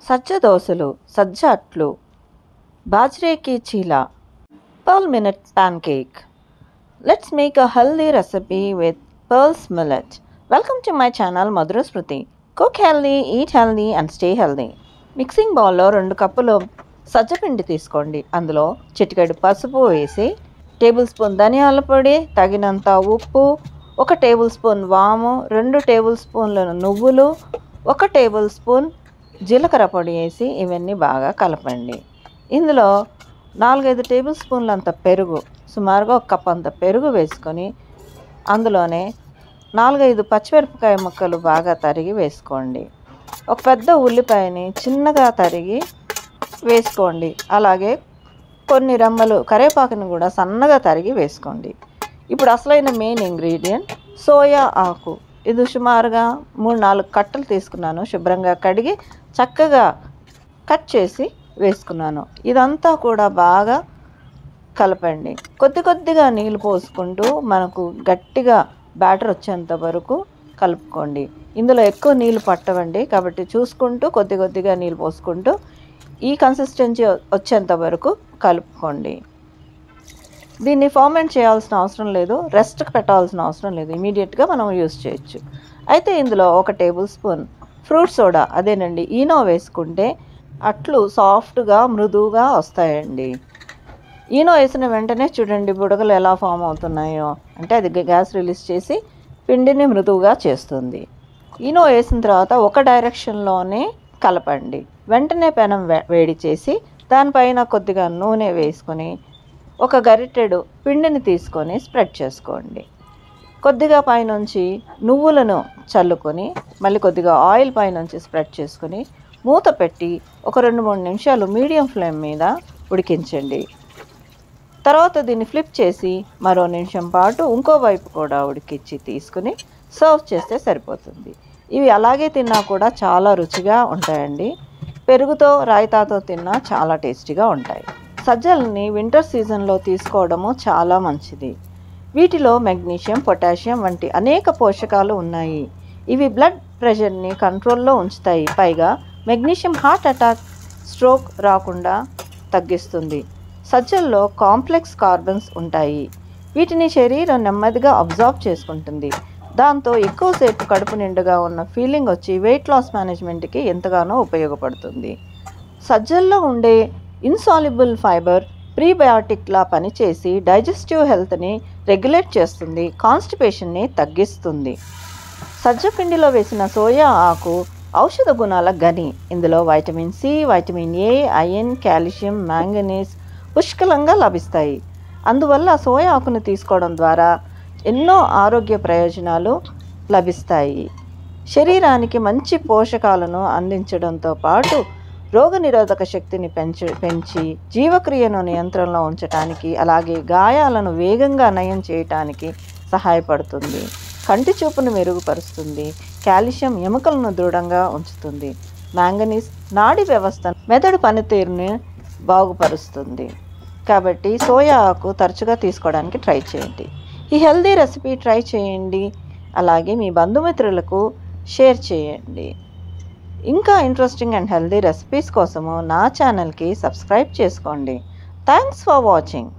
సజ్జ దోసలు, సజ్జ అట్లు, బాజ్రే కి చీలా, pearl millet pancake. Let's make a healthy recipe with pearls millet. Welcome to my channel Madhura Smriti. Cook healthy, eat healthy and stay healthy. Mixing బౌల్లో 2 కప్పులు సజ్జపిండి తీసుకోండి. అందులో చిటికెడు పసుపు వేసి, టేబుల్ స్పూన్ ధనియాల పొడి, తగినంత ఉప్పు, 1 టేబుల్ స్పూన్ వాము, 2 టేబుల్ స్పూన్ల నువ్వులు, 1 టేబుల్ స్పూన్ జీలకర్ర పొడి వేసి ఇవన్నీ బాగా కలపండి. ఇందులో 4-5 టేబుల్ స్పూన్లంత పెరుగు, సుమారుగా 1 కప్ అంత పెరుగు వేసుకొని అందులోనే 4-5 పచ్చిమిరపకాయ ముక్కలు బాగా తరిగి వేసుకోండి. ఒక పెద్ద ఉల్లిపాయని చిన్నగా తరిగి వేసుకోండి. అలాగే కొన్ని రెమ్మలు కరివేపాకుని కూడా సన్నగా తరిగి వేసుకోండి. ఇప్పుడు అసలైన మెయిన్ ఇంగ్రీడియంట్ సోయా ఆకు. ఇది సుమారుగా 3-4 కట్టలు తీసుకున్నాను. శుభ్రంగా కడిగి చక్కగా కట్ చేసి వేసుకున్నాను. ఇదంతా కూడా బాగా కలపండి. కొద్దిగా నీళ్ళు పోసుకుంటూ మనకు గట్టిగా బ్యాటర్ వచ్చేంత వరకు కలుపుకోండి. ఇందులో ఎక్కువ నీళ్ళు పట్టవండి, కాబట్టి చూసుకుంటూ కొద్దిగా నీళ్ళు పోసుకుంటూ ఈ కన్సిస్టెన్సీ వచ్చేంత వరకు కలుపుకోండి. దీన్ని ఫర్మెంట్ చేయాల్సిన అవసరం లేదు, రెస్ట్కి పెట్టాల్సిన అవసరం లేదు, ఇమీడియట్గా మనం యూస్ చేయొచ్చు. అయితే ఇందులో 1 టేబుల్ స్పూన్ ఫ్రూట్ సోడా, అదేనండి ఈనో వేసుకుంటే అట్లు సాఫ్ట్గా మృదువుగా వస్తాయండి. ఈనో వేసిన వెంటనే చూడండి బుడగలు ఎలా ఫామ్ అవుతున్నాయో, అంటే అది గ్యాస్ రిలీజ్ చేసి పిండిని మృదువుగా చేస్తుంది. ఈనో వేసిన తర్వాత ఒక డైరెక్షన్లోనే కలపండి. వెంటనే పెనం వేడి చేసి దానిపైన కొద్దిగా నూనె వేసుకొని 1 గరిటెడు పిండిని తీసుకొని స్ప్రెడ్ చేసుకోండి. కొద్దిగా పైనుంచి నువ్వులను చల్లుకొని మళ్ళీ కొద్దిగా ఆయిల్ పైనుంచి స్ప్రెడ్ చేసుకొని మూత పెట్టి ఒక 2-3 నిమిషాలు మీడియం ఫ్లేమ్ మీద ఉడికించండి. తర్వాత దీన్ని ఫ్లిప్ చేసి మరో నిమిషం పాటు ఇంకో వైపు కూడా ఉడికించి తీసుకుని సర్వ్ చేస్తే సరిపోతుంది. ఇవి అలాగే తిన్నా కూడా చాలా రుచిగా ఉంటాయండి. పెరుగుతో రాయితాతో తిన్నా చాలా టేస్టీగా ఉంటాయి. సజ్జల్ని వింటర్ సీజన్లో తీసుకోవడము చాలా మంచిది. వీటిలో మెగ్నీషియం, పొటాషియం వంటి అనేక పోషకాలు ఉన్నాయి. ఇవి బ్లడ్ ప్రెషర్ని కంట్రోల్లో ఉంచుతాయి. పైగా మెగ్నీషియం హార్ట్ అటాక్, స్ట్రోక్ రాకుండా తగ్గిస్తుంది. సజ్జల్లో కాంప్లెక్స్ కార్బన్స్ ఉంటాయి. వీటిని శరీరం నెమ్మదిగా అబ్జార్బ్ చేసుకుంటుంది. దాంతో ఎక్కువసేపు కడుపు నిండుగా ఉన్న ఫీలింగ్ వచ్చి వెయిట్ లాస్ మేనేజ్మెంట్కి ఎంతగానో ఉపయోగపడుతుంది. సజ్జల్లో ఉండే ఇన్సాల్యుబుల్ ఫైబర్ ప్రీబయాటిక్లా పనిచేసి డైజెస్టివ్ హెల్త్ని రెగ్యులేట్ చేస్తుంది, కాన్స్టిపేషన్ని తగ్గిస్తుంది. సజ్జపిండిలో వేసిన సోయా ఆకు ఔషధ గుణాల గని. ఇందులో vitamin C, vitamin A, iron, calcium, manganese పుష్కలంగా లభిస్తాయి. అందువల్ల సోయా ఆకును తీసుకోవడం ద్వారా ఎన్నో ఆరోగ్య ప్రయోజనాలు లభిస్తాయి. శరీరానికి మంచి పోషకాలను అందించడంతో పాటు రోగనిరోధక శక్తిని పెంచి జీవక్రియను నియంత్రణలో ఉంచడానికి, అలాగే గాయాలను వేగంగా నయం చేయటానికి సహాయపడుతుంది. కంటి చూపును మెరుగుపరుస్తుంది. కాల్షియం ఎముకలను దృఢంగా ఉంచుతుంది. మ్యాంగనీస్ నాడీ వ్యవస్థ, మెదడు పనితీరుని బాగుపరుస్తుంది. కాబట్టి సోయా ఆకు తరచుగా తీసుకోవడానికి ట్రై చేయండి. ఈ హెల్దీ రెసిపీ ట్రై చేయండి. అలాగే మీ బంధుమిత్రులకు షేర్ చేయండి. ఇంకా ఇంట్రెస్టింగ్ అండ్ హెల్దీ రెసిపీస్ కోసము నా ఛానల్కి సబ్స్క్రైబ్ చేసుకోండి. Thanks for watching.